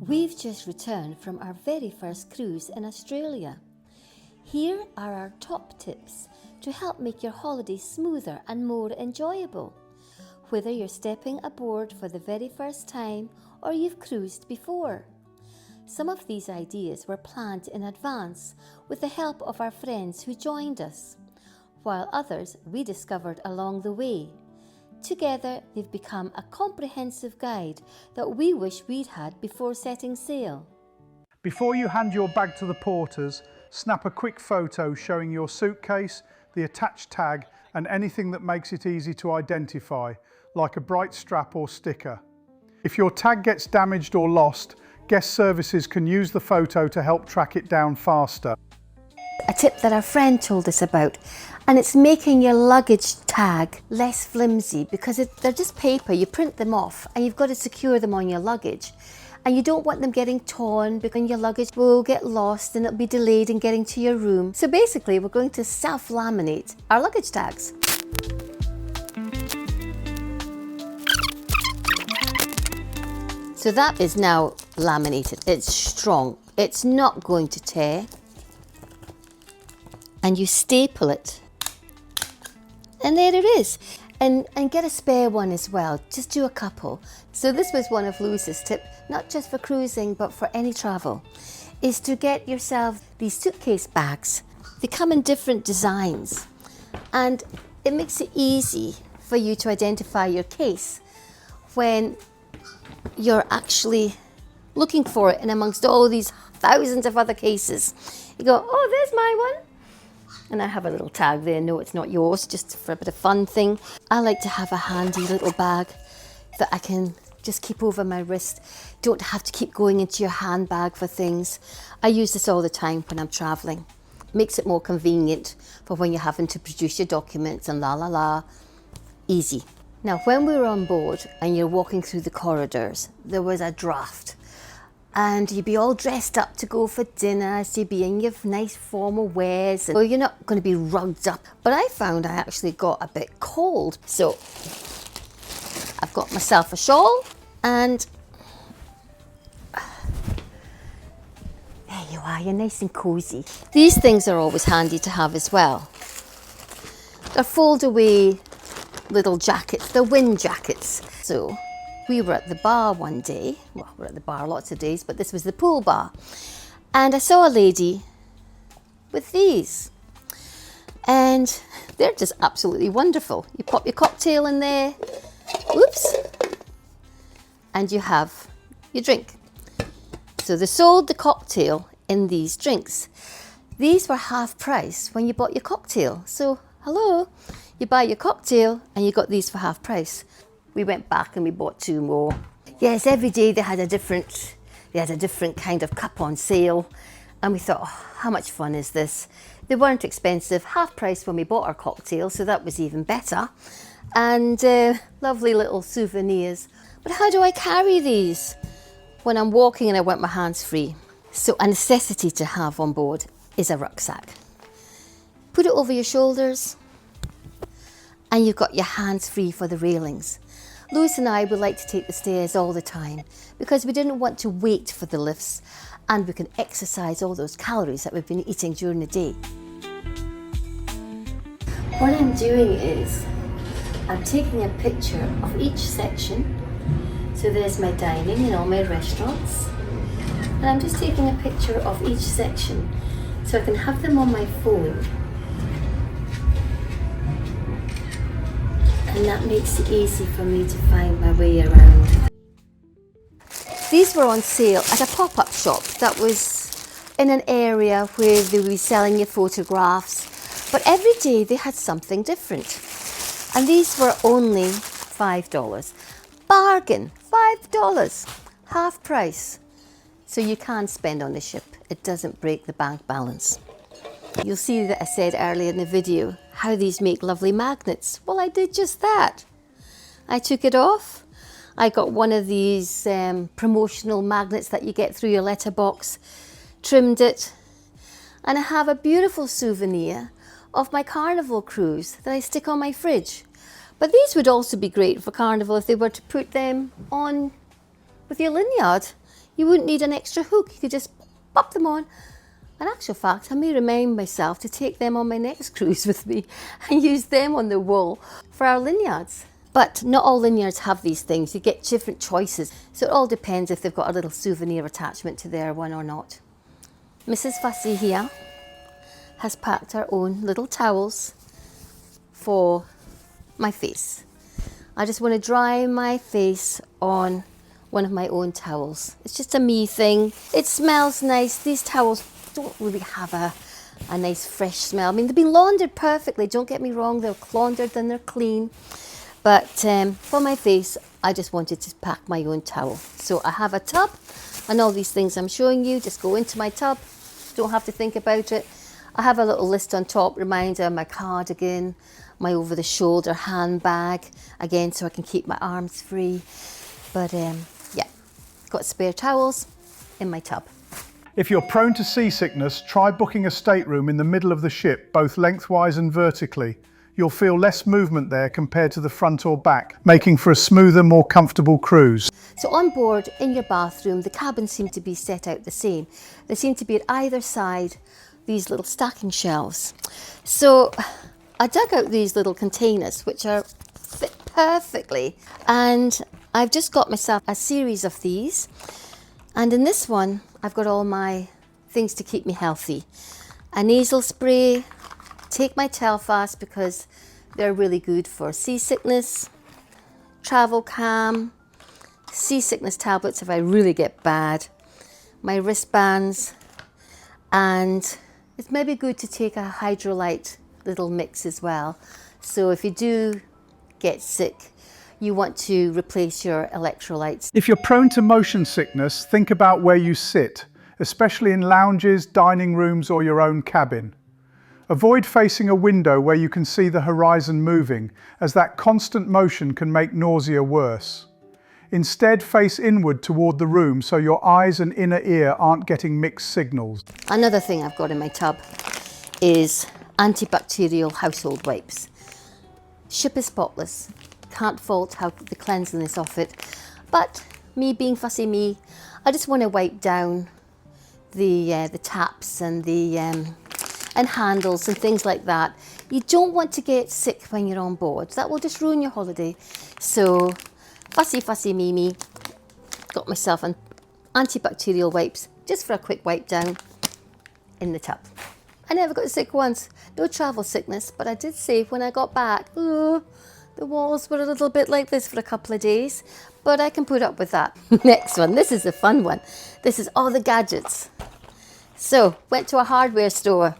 We've just returned from our very first cruise in Australia. Here are our top tips to help make your holiday smoother and more enjoyable, whether you're stepping aboard for the very first time or you've cruised before. Some of these ideas were planned in advance with the help of our friends who joined us, while others we discovered along the way. Together, they've become a comprehensive guide that we wish we'd had before setting sail. Before you hand your bag to the porters, snap a quick photo showing your suitcase, the attached tag, and anything that makes it easy to identify, like a bright strap or sticker. If your tag gets damaged or lost, guest services can use the photo to help track it down faster. A tip that our friend told us about, and it's making your luggage tag less flimsy because they're just paper. You print them off and you've got to secure them on your luggage, and you don't want them getting torn because your luggage will get lost and it'll be delayed in getting to your room. So basically we're going to self-laminate our luggage tags. So that is now laminated. It's strong. It's not going to tear. And you staple it. And there it is. And get a spare one as well. Just do a couple. So this was one of Lewis's tips, not just for cruising, but for any travel, is to get yourself these suitcase bags. They come in different designs, and it makes it easy for you to identify your case when you're actually looking for it in amongst all these thousands of other cases. You go, oh, there's my one. And I have a little tag there. No, it's not yours, just for a bit of fun thing. I like to have a handy little bag that I can just keep over my wrist. Don't have to keep going into your handbag for things. I use this all the time when I'm traveling. Makes it more convenient for when you're having to produce your documents and la la la. Easy. Now, when we were on board and you're walking through the corridors, there was a draft. And you'd be all dressed up to go for dinner, so you'd be in your nice formal wears. So you're not going to be rugged up. But I found I actually got a bit cold. So I've got myself a shawl, and there you are, you're nice and cozy. These things are always handy to have as well. They're fold away little jackets, they're wind jackets. So we were at the bar one day, well, we're at the bar lots of days, but this was the pool bar. And I saw a lady with these. And they're just absolutely wonderful. You pop your cocktail in there, whoops, and you have your drink. So they sold the cocktail in these drinks. These were half price when you bought your cocktail. So, hello, you buy your cocktail and you got these for half price. We went back and we bought 2 more. Yes, every day they had a different kind of cup on sale. And we thought, oh, how much fun is this? They weren't expensive, half price when we bought our cocktail, so that was even better. And lovely little souvenirs. But how do I carry these when I'm walking and I want my hands free? So a necessity to have on board is a rucksack. Put it over your shoulders and you've got your hands free for the railings. Lewis and I would like to take the stairs all the time because we didn't want to wait for the lifts, and we can exercise all those calories that we've been eating during the day. What I'm doing is I'm taking a picture of each section. So there's my dining and all my restaurants. And I'm just taking a picture of each section so I can have them on my phone. And that makes it easy for me to find my way around. These were on sale at a pop-up shop that was in an area where they would be selling your photographs, but every day they had something different. And these were only $5. Bargain, $5, half price. So you can spend on the ship. It doesn't break the bank balance. You'll see that I said earlier in the video how these make lovely magnets. Well, I did just that. I took it off. I got one of these promotional magnets that you get through your letterbox, trimmed it, and I have a beautiful souvenir of my Carnival cruise that I stick on my fridge. But these would also be great for Carnival if they were to put them on with your lanyard. you wouldn't need an extra hook. You could just pop them on. In actual fact, I may remind myself to take them on my next cruise with me and use them on the wall for our lanyards. But not all lanyards have these things. You get different choices. So it all depends if they've got a little souvenir attachment to their one or not. Mrs. Fussy here has packed her own little towels for my face. I just want to dry my face on one of my own towels. It's just a me thing. It smells nice. These towels don't really have a nice fresh smell. I mean, they've been laundered perfectly, don't get me wrong, they're laundered and they're clean. But for my face, I just wanted to pack my own towel. So I have a tub, and all these things I'm showing you just go into my tub. Don't have to think about it. I have a little list on top, reminder, my cardigan, my over-the-shoulder handbag, again, so I can keep my arms free. But yeah, got spare towels in my tub. If you're prone to seasickness, try booking a stateroom in the middle of the ship, both lengthwise and vertically. You'll feel less movement there compared to the front or back, making for a smoother, more comfortable cruise. So on board, in your bathroom, the cabins seem to be set out the same. They seem to be at either side, these little stacking shelves. So I dug out these little containers, which fit perfectly. And I've just got myself a series of these. And in this one, I've got all my things to keep me healthy. A nasal spray, take my Telfast because they're really good for seasickness, travel cam, seasickness tablets if I really get bad, my wristbands, and it's maybe good to take a hydrolyte little mix as well. So if you do get sick, you want to replace your electrolytes. If you're prone to motion sickness, think about where you sit, especially in lounges, dining rooms, or your own cabin. Avoid facing a window where you can see the horizon moving, as that constant motion can make nausea worse. Instead, face inward toward the room so your eyes and inner ear aren't getting mixed signals. Another thing I've got in my tub is antibacterial household wipes. Ship is spotless. Can't fault how the cleanliness of it, but me being fussy me, I just want to wipe down the taps and the and handles and things like that. You don't want to get sick when you're on board. That will just ruin your holiday. So fussy me, got myself an antibacterial wipes just for a quick wipe down in the tub. I never got sick once, no travel sickness, but I did say when I got back, the walls were a little bit like this for a couple of days, but I can put up with that. Next one, this is a fun one. This is all the gadgets. So, went to a hardware store.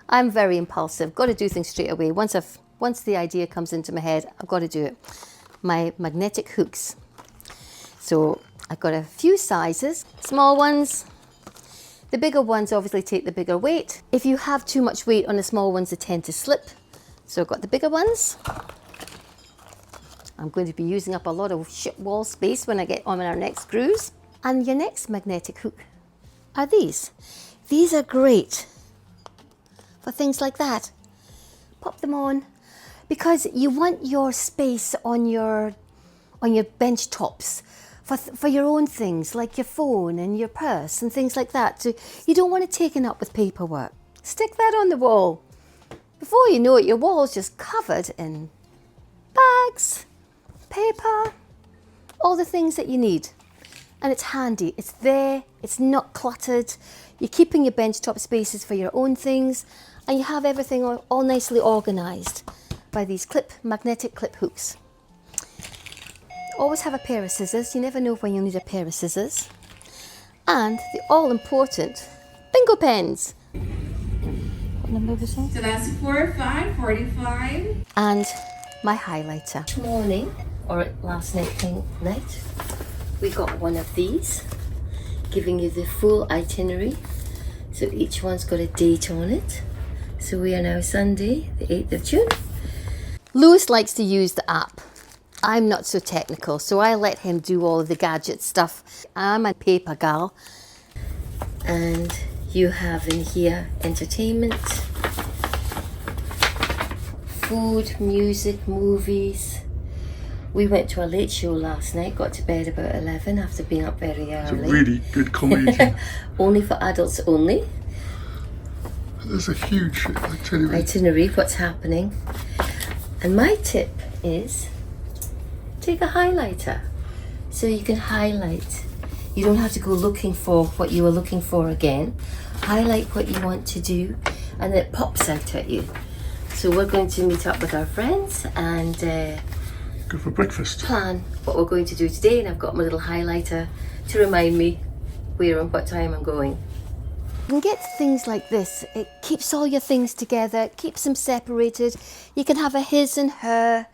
I'm very impulsive, got to do things straight away. Once the idea comes into my head, I've got to do it. My magnetic hooks. So, I've got a few sizes, small ones. The bigger ones obviously take the bigger weight. If you have too much weight on the small ones, they tend to slip. So I've got the bigger ones. I'm going to be using up a lot of ship wall space when I get on our next cruise. And your next magnetic hook are these. These are great for things like that. Pop them on because you want your space on your bench tops for your own things like your phone and your purse and things like that. So you don't want it taken up with paperwork. Stick that on the wall. Before you know it, your wall's just covered in bags, paper, all the things that you need. And it's handy, it's there, it's not cluttered. You're keeping your bench top spaces for your own things, and you have everything all nicely organized by these magnetic clip hooks. Always have a pair of scissors. You never know when you'll need a pair of scissors. And the all important bingo pens. What number was that? So that's 4545. And my highlighter. This morning, or last night, we got one of these, giving you the full itinerary. So each one's got a date on it. So we are now Sunday, the 8th of June. Lewis likes to use the app. I'm not so technical, so I let him do all of the gadget stuff. I'm a paper gal. And you have in here entertainment, food, music, movies, We went to a late show last night, got to bed about 11 after being up very early. It's a really good comedy. Only for adults only. There's a huge Itinerary, what's happening. And my tip is take a highlighter so you can highlight. You don't have to go looking for what you were looking for again. Highlight what you want to do and it pops out at you. So we're going to meet up with our friends and go for breakfast. Plan what we're going to do today, and I've got my little highlighter to remind me where and what time I'm going. You can get things like this. It keeps all your things together, it keeps them separated. You can have a his and her,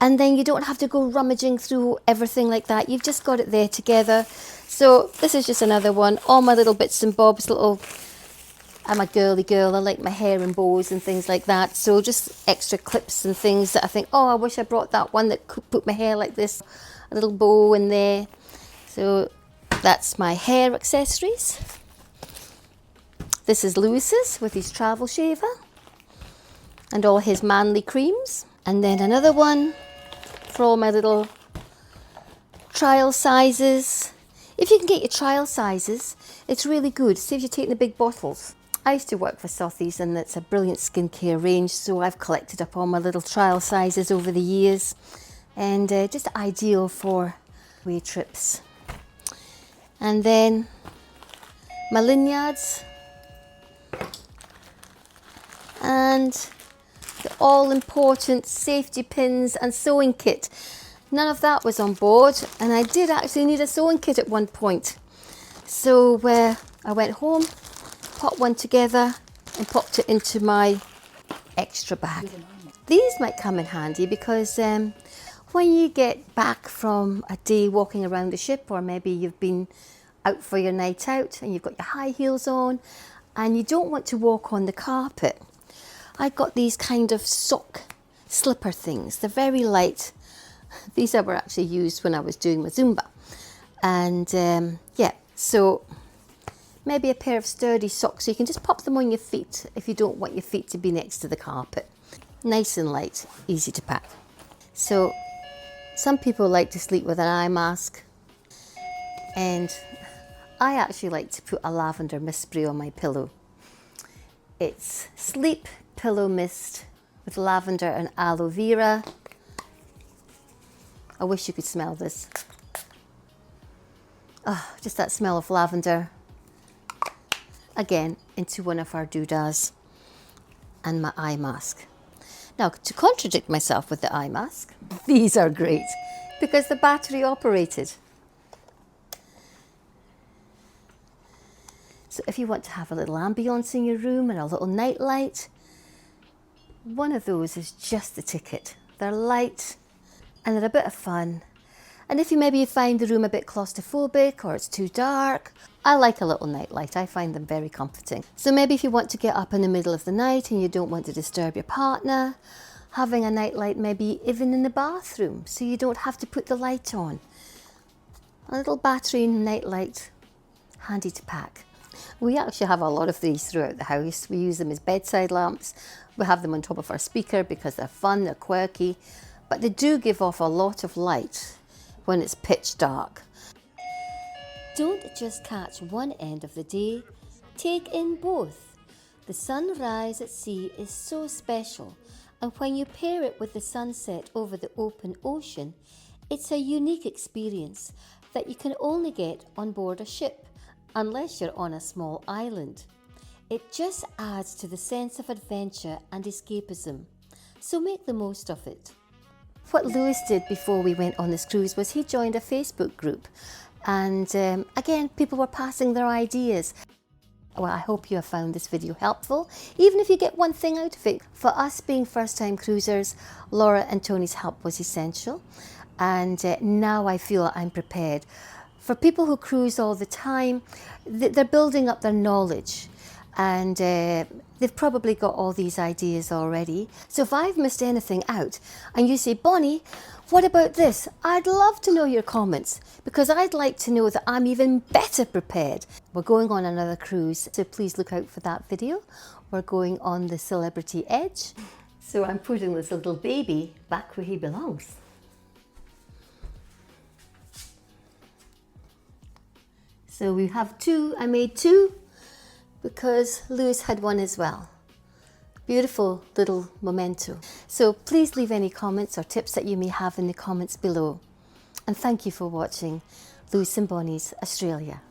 and then you don't have to go rummaging through everything like that. You've just got it there together. So this is just another one. All my little bits and bobs, I'm a girly girl, I like my hair in bows and things like that. So just extra clips and things that I think, oh, I wish I brought that one that could put my hair like this. A little bow in there. So that's my hair accessories. This is Lewis's with his travel shaver and all his manly creams. And then another one for all my little trial sizes. If you can get your trial sizes, it's really good. See if you're taking the big bottles. I used to work for Sotheby's and it's a brilliant skincare range, so I've collected up all my little trial sizes over the years, and just ideal for away trips. And then my lanyards and the all-important safety pins and sewing kit. None of that was on board, and I did actually need a sewing kit at one point. So I went home, popped one together and popped it into my extra bag. These might come in handy because when you get back from a day walking around the ship, or maybe you've been out for your night out and you've got your high heels on and you don't want to walk on the carpet, I got these kind of sock slipper things. They're very light. These were actually used when I was doing my Zumba. And yeah, so maybe a pair of sturdy socks so you can just pop them on your feet if you don't want your feet to be next to the carpet. Nice and light, easy to pack. So some people like to sleep with an eye mask, and I actually like to put a lavender mist spray on my pillow. It's Sleep Pillow Mist with lavender and aloe vera. I wish you could smell this. Oh, just that smell of lavender. Again, into one of our doodahs and my eye mask. Now, to contradict myself with the eye mask, these are great because they're battery operated. So if you want to have a little ambience in your room and a little night light, one of those is just the ticket. They're light and they're a bit of fun. And if you find the room a bit claustrophobic or it's too dark, I like a little night light. I find them very comforting. So maybe if you want to get up in the middle of the night and you don't want to disturb your partner, having a night light maybe even in the bathroom so you don't have to put the light on. A little battery night light, handy to pack. We actually have a lot of these throughout the house. We use them as bedside lamps. We have them on top of our speaker because they're fun, they're quirky, but they do give off a lot of light when it's pitch dark. Don't just catch one end of the day, take in both. The sunrise at sea is so special, and when you pair it with the sunset over the open ocean, it's a unique experience that you can only get on board a ship, unless you're on a small island. It just adds to the sense of adventure and escapism, so make the most of it. What Lewis did before we went on this cruise was he joined a Facebook group, and again, people were passing their ideas. Well, I hope you have found this video helpful, even if you get one thing out of it. For us being first-time cruisers, Laura and Tony's help was essential, and now I feel I'm prepared. For people who cruise all the time, they're building up their knowledge, and they've probably got all these ideas already. So if I've missed anything out and you say, Bonnie, what about this? I'd love to know your comments because I'd like to know that I'm even better prepared. We're going on another cruise, so please look out for that video. We're going on the Celebrity Edge. So I'm putting this little baby back where he belongs. So we have two. I made two because Lewis had one as well. Beautiful little memento. So please leave any comments or tips that you may have in the comments below. And thank you for watching Lewis and Bonnie's Australia.